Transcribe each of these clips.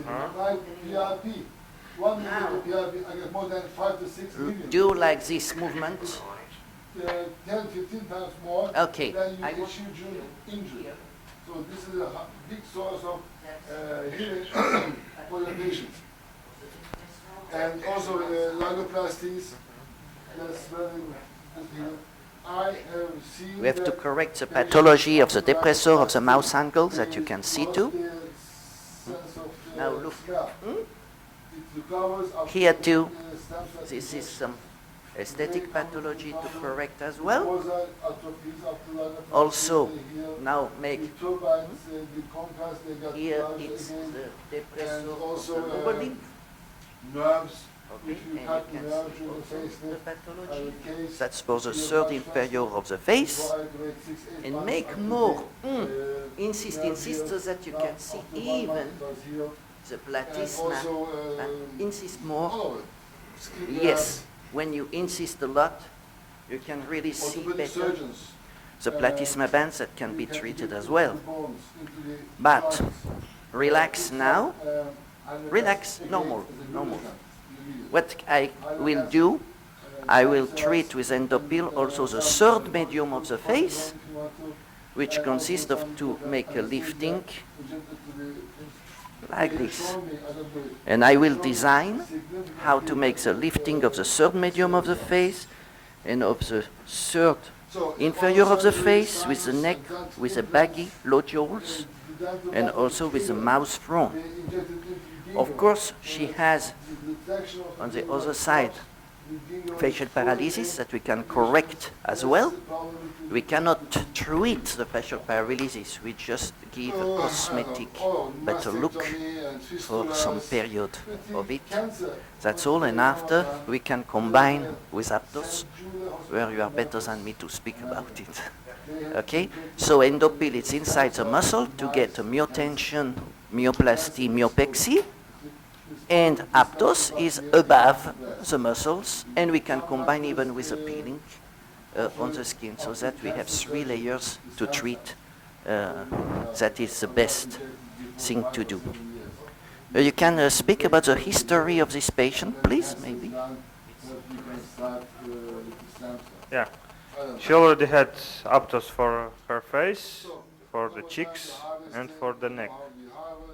Like PRP. 1 millimeter PRP, I get more than 5 to 6 million. Do like this movement. 10, 15 times more Okay. than you issue during injury. So this is a big source of healing for the patient. And also lagoplasties, that's very good here. I have seen We have to correct the pathology of the depressor of the mouse angle that you can see too. Now look. Here too, this is some aesthetic pathology to correct as well. Also, now make here it's the depressor of the lower limb. Nerves. Okay, and you can see also the pathology. That's for the third inferior of the face. And make more. Insist so that you can see even the platysma. Insist more. Yes, when you insist a lot, you can really see better the platysma bands that can be treated as well. But relax now. Relax, normal. What I will do, I will treat with Endopeel also the third medium of the face, which consists of to make a lifting like this. And I will design how to make the lifting of the third medium of the face and of the third inferior of the face with the neck, with the baggy lodioles, and also with the mouth front. Of course, she has on the other side facial paralysis that we can correct as well. We cannot treat the facial paralysis, we just give a cosmetic better look for some period of it. That's all, and after we can combine with Aptos, where you are better than me to speak about it. Okay, so Endopeel is inside the muscle to get a myotension, myoplasty, myopexy. And Aptos is above the muscles, and we can combine even with a peeling on the skin, so that we have 3 layers to treat. That is the best thing to do. You can speak about the history of this patient, please, maybe? Yeah, she already had Aptos for her face, for the cheeks, and for the neck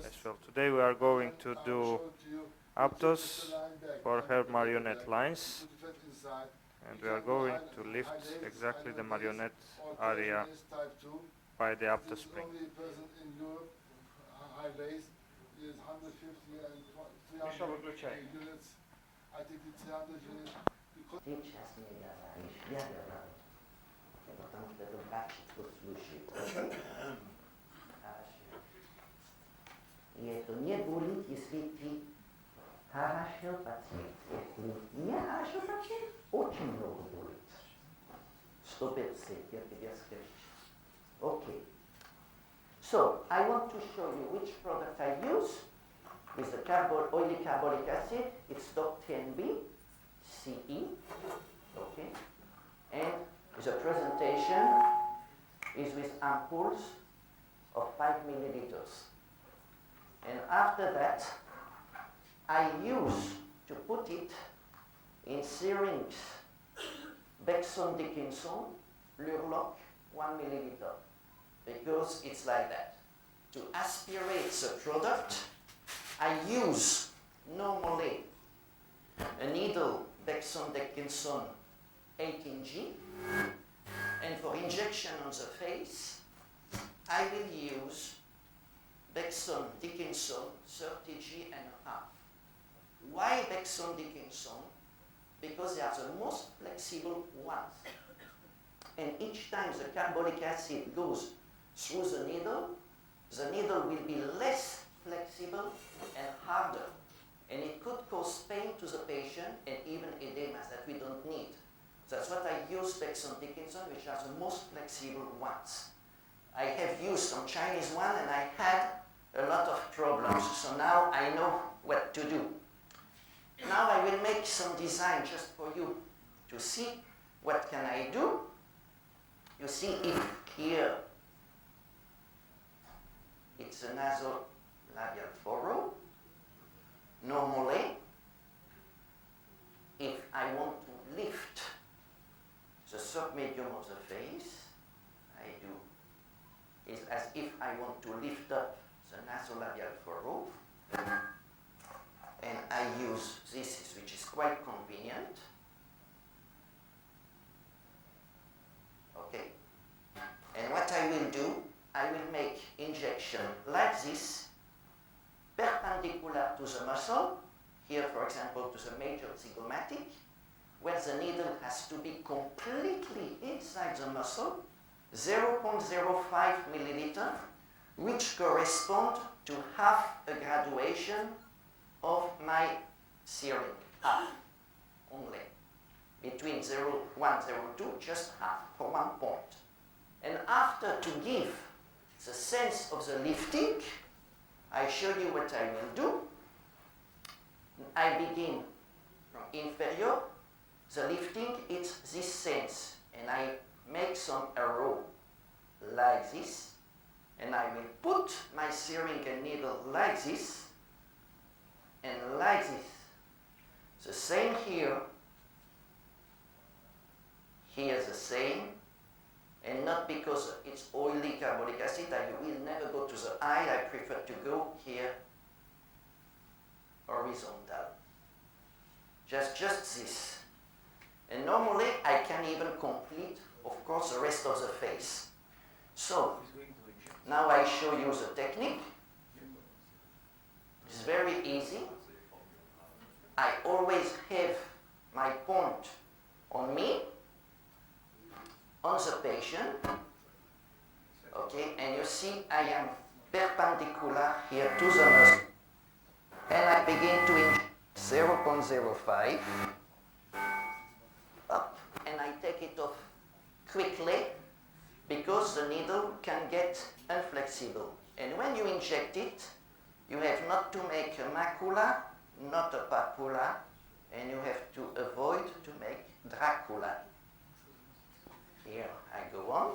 as well. Today we are going to do Aptos for her marionette lines, and we are going to lift exactly the marionette area by the Aptos spring. И это не болит, если ты хорошо пациент. Если не хорошо пациент, очень много болит. 100%, я тебе скажу. Okay. So, I want to show you which product I use with the oily carbolic acid. It's DOC10B, CE. Okay. And the presentation is with ampoules of 5 milliliters. And after that, I use to put it in syringes, Becton Dickinson, Lurloc, 1 milliliter, because it's like that. To aspirate the product, I use normally a needle Becton Dickinson 18G, and for injection on the face, I will use Becton Dickinson 30G and a half. Why Becton Dickinson? Because they are the most flexible ones. And each time the carbolic acid goes through the needle will be less flexible and harder. And it could cause pain to the patient and even edemas that we don't need. That's what I use Becton Dickinson, which are the most flexible ones. I have used some Chinese one and I had a lot of problems, so now I know what to do. Now I will make some design just for you to see what can I do. You see if here it's a nasal labial furrow, Normally, if I want to lift the submedium of the face, I do. It's as if I want to lift up the nasolabial furrow, and I use this, which is quite convenient. Okay? And what I will do, I will make injection like this, perpendicular to the muscle, here for example to the major zygomatic, where the needle has to be completely inside the muscle, 0.05 milliliter, which correspond to half a graduation of my searing, half only. Between 0.1, 0.2, just half, for 1 point. And after, to give the sense of the lifting, I show you what I will do. I begin from inferior. The lifting, it's this sense. And I make some arrow like this. And I will put my syringe needle like this and like this. The same here. Here the same. And not because it's oily carbolic acid, I will never go to the eye. I prefer to go here horizontal. Just this. And normally I can even complete, of course, the rest of the face. So, now I show you the technique. It's very easy. I always have my point on me, on the patient. Okay, and you see I am perpendicular here to the muscle. And I begin to inject 0.05 up, and I take it off quickly because the needle can get inflexible. And when you inject it, you have not to make a macula, not a papula, and you have to avoid to make Dracula. Here I go on.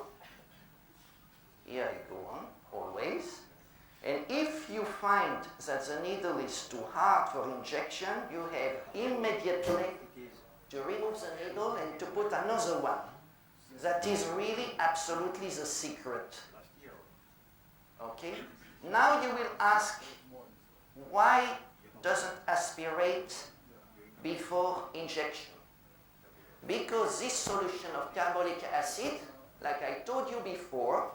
Here I go on, always. And if you find that the needle is too hard for injection, you have immediately to remove the needle and to put another one. That is really absolutely the secret. Okay? Now you will ask, why doesn't aspirate before injection? Because this solution of carbolic acid, like I told you before,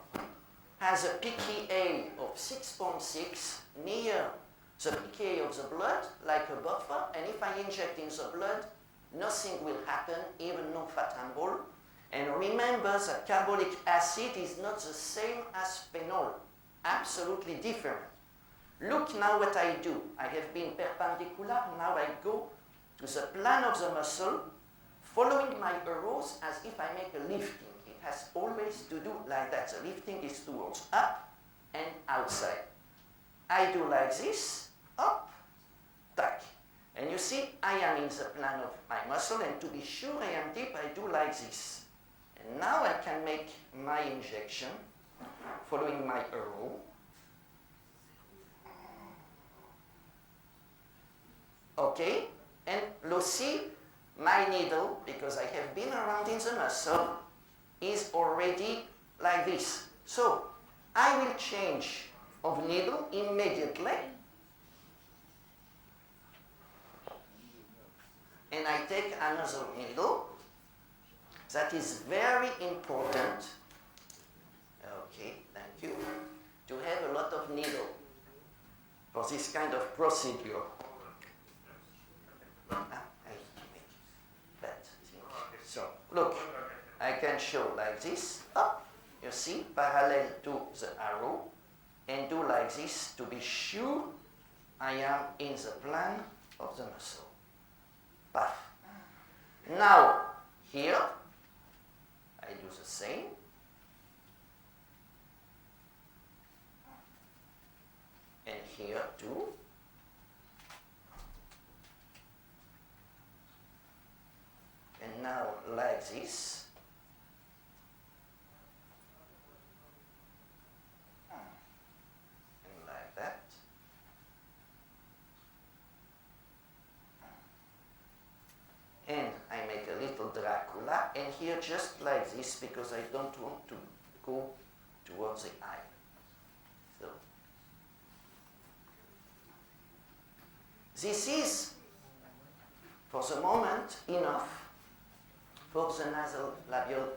has a pKa of 6.6 near the pKa of the blood, like a buffer, and if I inject in the blood, nothing will happen, even no fat handball. And remember that carbolic acid is not the same as phenol, absolutely different. Look now what I do. I have been perpendicular, now I go to the plan of the muscle, following my arrows as if I make a lifting. It has always to do like that. The lifting is towards up and outside. I do like this, up, tack. And you see, I am in the plan of my muscle, and to be sure I am deep, I do like this. And now I can make my injection, following my arrow. Okay, and you see, my needle, because I have been around in the muscle, is already like this. So, I will change of needle immediately. And I take another needle. That is very important. Okay, thank you. To have a lot of needle for this kind of procedure. So, look, I can show like this, up, you see, parallel to the arrow, and do like this to be sure I am in the plan of the muscle. Puff. Now, here, I do the same. And here too. And now like this. And like that. voila, and here just like this, because I don't want to go towards the eye. So, this is, for the moment, enough for the nasal labial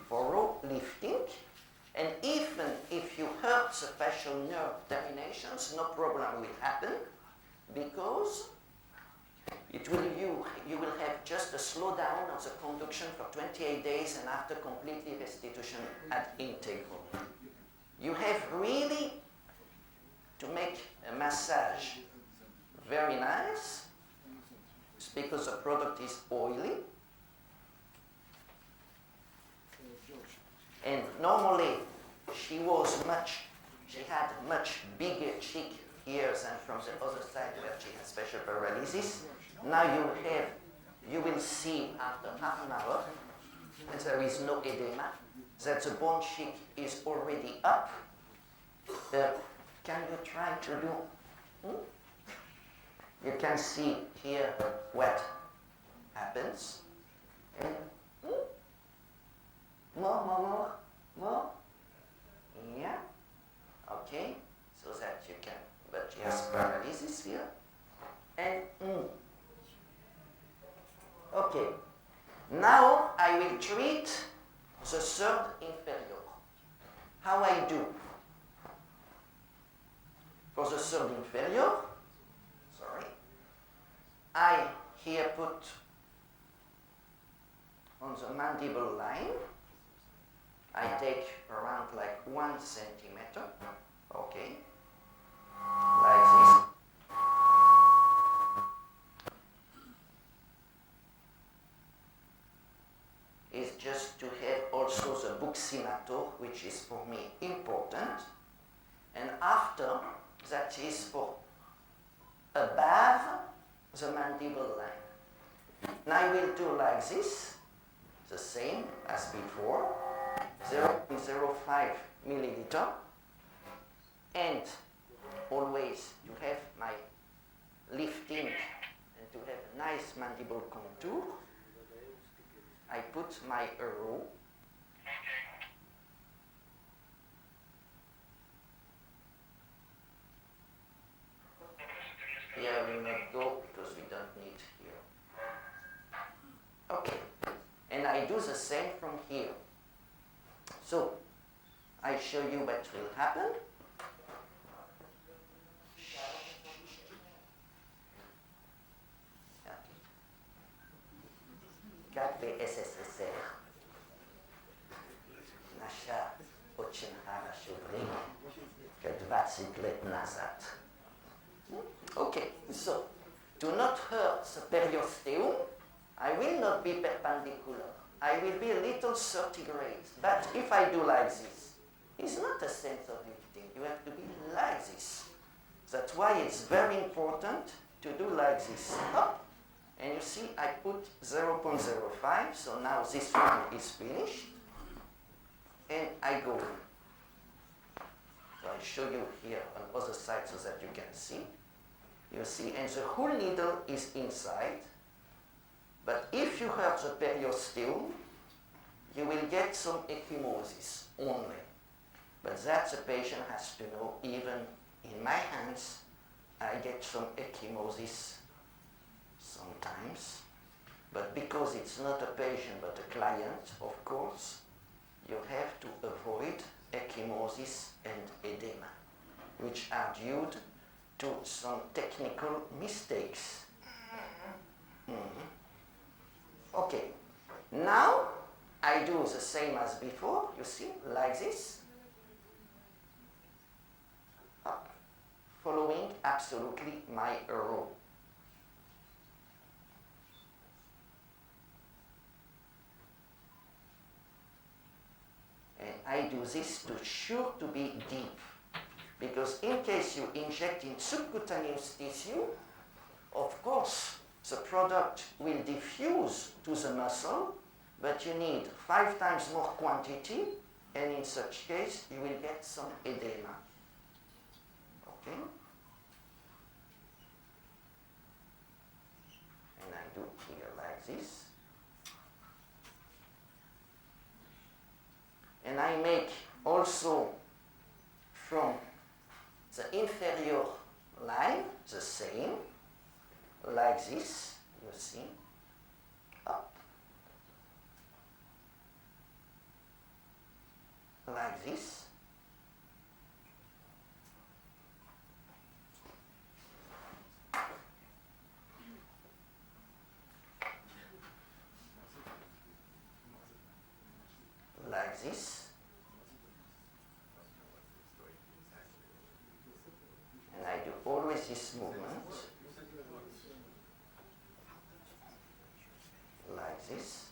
furrow lifting. And even if you hurt the facial nerve terminations, no problem will happen, because you will have just a slowdown of the conduction for 28 days, and after completely restitution at integral. You have really to make a massage very nice, because the product is oily. And normally she had much bigger cheek here than from the other side where she has special paralysis. Now you will see after half an hour that there is no edema, that the bone cheek is already up. Can you try to do? You can see here what happens. And, more. Yeah. Okay. So that you can, but she has paralysis here. And okay. Now I will treat the third inferior. How I do? For the third inferior, I here put on the mandible line, I take around like 1 centimeter, okay, like this. Is just to have also the buccinator, which is for me important, and after that is for above the mandible line. Now I will do like this, the same as before, 0.05 milliliter, and always to have my lifting and to have a nice mandible contour, I put my arrow. Here I will not go because we don't need here. Okay, and I do the same from here. So, I show you what will happen. Как бы СССР наша очень хорошо время, как 20 лет назад. Okay, so to not hurt the periosteum, I will not be perpendicular. I will be a little 30 degrees. But if I do like this, it's not a sense of lifting. You have to be like this. That's why it's very important to do like this. Up. And you see, I put 0.05, so now this one is finished. And I go in. So I show you here on the other side so that you can see. You see, and the whole needle is inside. But if you hurt the periosteum, you will get some ecchymosis only. But that the patient has to know. Even in my hands, I get some ecchymosis sometimes. But because it's not a patient but a client, of course, you have to avoid ecchymosis and edema, which are due to some technical mistakes. Okay, now I do the same as before, you see, like this. Up, following absolutely my arrow. And I do this to sure to be deep. Because in case you inject in subcutaneous tissue, of course, the product will diffuse to the muscle, but you need 5 times more quantity, and in such case, you will get some edema. Okay? And I do here like this. And I make also from the inferior line the same, like this, you see, up, like this. Like this. And I do always this movement, like this.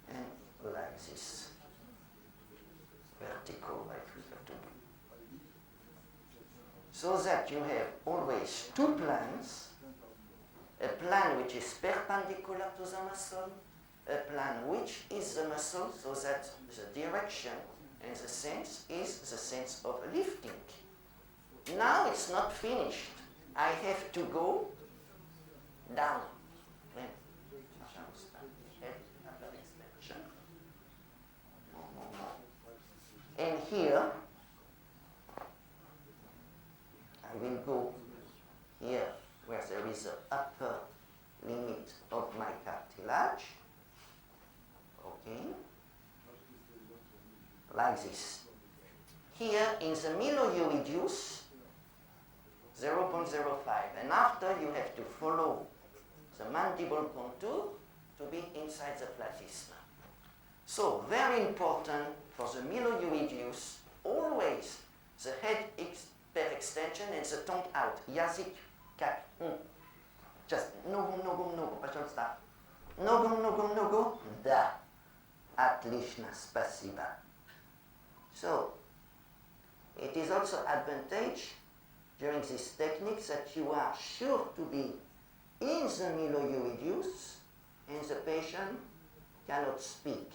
And like this. Vertical, I prefer to do. So that you have always two plans, a plan which is perpendicular to the muscle, a plan which is the muscle, so that the direction and the sense is the sense of lifting. Now it's not finished. I have to go down. And here, I will go here where there is an upper limit of my cartilage. Okay? Like this. Here in the middle you reduce 0.05, and after you have to follow the mandible contour to be inside the platysma. So, very important for the middle you reduce, always the head per extension and the tongue out. Jazyk, kak. Just nogą, nogą, nogą. Пошел stop. Nogą, nogą, nogą. Да. Отлично, спасибо. So, it is also advantage during this technique that you are sure to be in the middle you reduce and the patient cannot speak.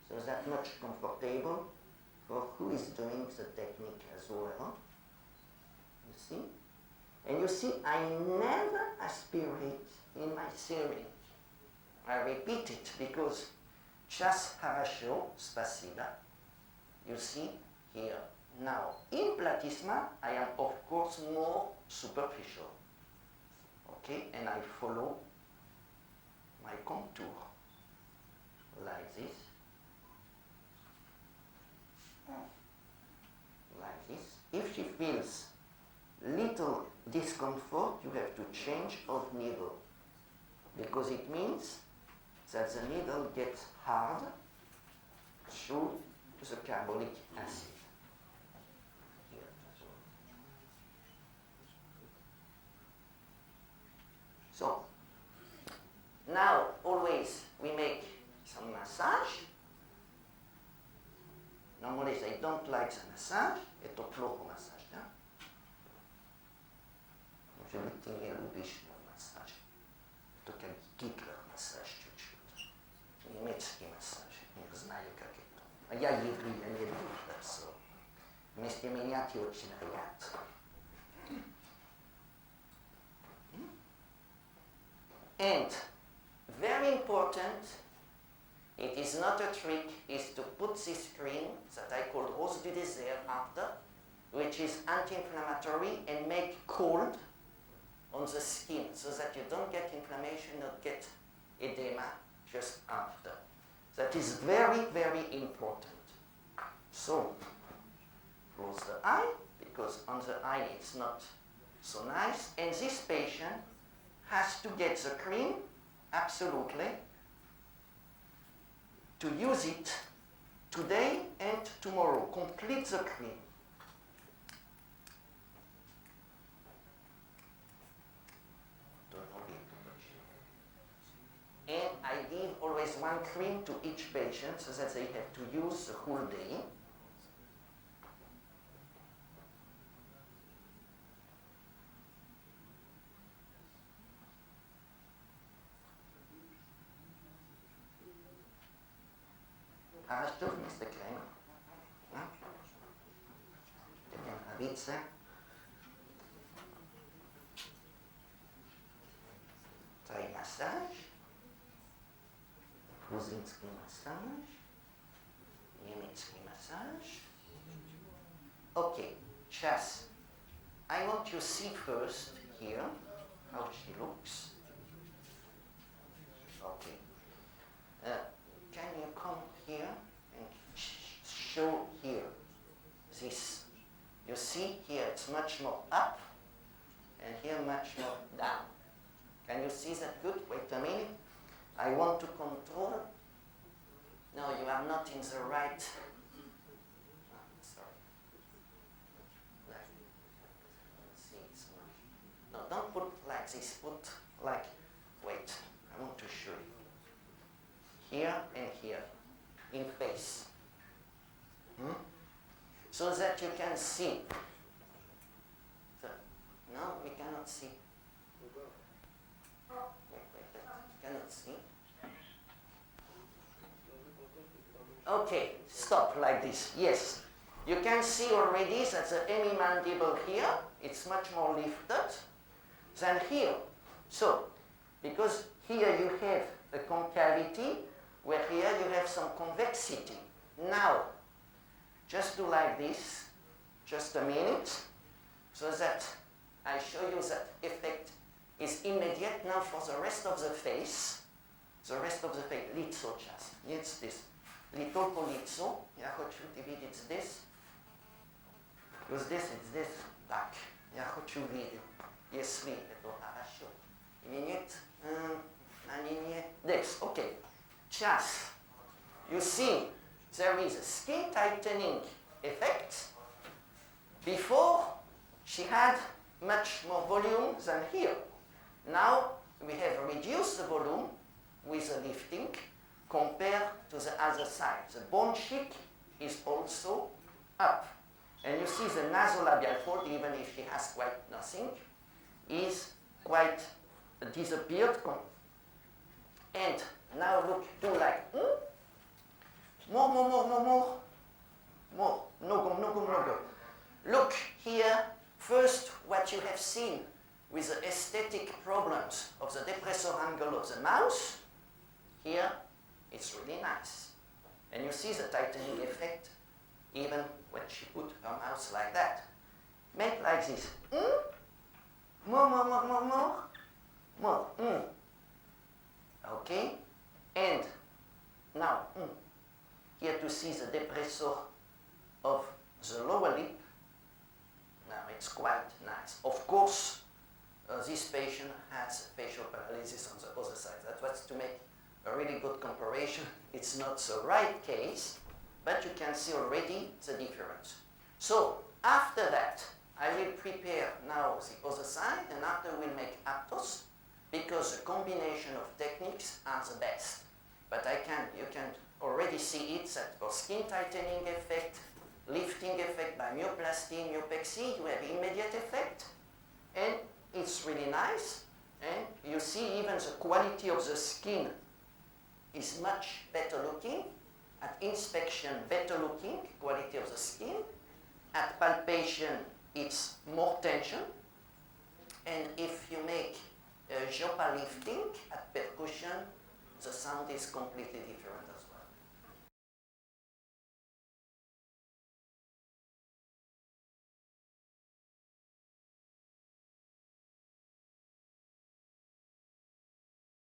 So that's much comfortable for who is doing the technique as well. You see? And you see, I never aspirate in my syringe. I repeat it because час хорошо, спасибо. You see here. Now, in platysma, I am of course more superficial. Okay, and I follow my contour like this. Like this. If she feels little discomfort, you have to change of needle, because it means that the needle gets hard through the carbonic acid. So, now always we make some massage. Normally they don't like the massage, e to plocho massage, da? Może być to nie lubisz na masaż. To jak Hitler masaż чуть-чуть. Niemiecki masaż, не знаю как это. А я еврей, я не люблю так. Вместе менять очень приятно. And very important, it is not a trick, is to put this cream that I call Rose du Désert after, which is anti-inflammatory and make cold on the skin so that you don't get inflammation or get edema just after. That is very, very important. So, close the eye, because on the eye it's not so nice, and this patient has to get the cream, absolutely, to use it today and tomorrow. Complete the cream. And I give always one cream to each patient so that they have to use the whole day. Хорошо вместо крема. Рукавицы. massage. Gruzinski massage. Niemiecki massage. Okay, Chas, I want you to see first here how she looks. Okay. Can you come here and show here this? You see here it's much more up and here much more down. Can you see that good? Wait a minute. I want to control. No, you are not in the right. Oh, sorry. Let's see, it's much. No, don't put like this. Put like, wait, I want to show you. Here and here, in face. So that you can see. No, we cannot see. Wait, cannot see. Okay, stop like this. Yes. You can see already that the hemimandible here, it's much more lifted than here. So, because here you have a concavity, where here you have some convexity. Now, just do like this, just a minute, so that I show you that effect is immediate now for the rest of the face. The rest of the face, lico čas, it's this. Litoko lico, ja hoću ti vidjeti this. Because this is this, tak. Ja hoću vidjeti, jestli je to хорошо. Minute, this, okay. Čas. You see, there is a skin tightening effect. Before, she had much more volume than here. Now, we have reduced the volume with the lifting compared to the other side. The bone cheek is also up. And you see the nasolabial fold, even if she has quite nothing, is quite disappeared. And now look, do like, more. No. Look here, first what you have seen with the aesthetic problems of the depressor angle of the mouth, here it's really nice. And you see the tightening effect even when she put her mouth like that. Make like this. More. Okay? And now, here to see the depressor of the lower lip. Now it's quite nice. Of course, this patient has facial paralysis on the other side. That was to make a really good comparison. It's not the right case, but you can see already the difference. So, after that, I will prepare now the other side, and after we'll make aptos, because the combination of techniques are the best. But you can already see it that for skin tightening effect, lifting effect by myoplasty, myopexy, you have immediate effect, and it's really nice. And you see even the quality of the skin is much better looking. At inspection, better looking, quality of the skin. At palpation, it's more tension. And if you make Jopa lifting at percussion, the sound is completely different as well.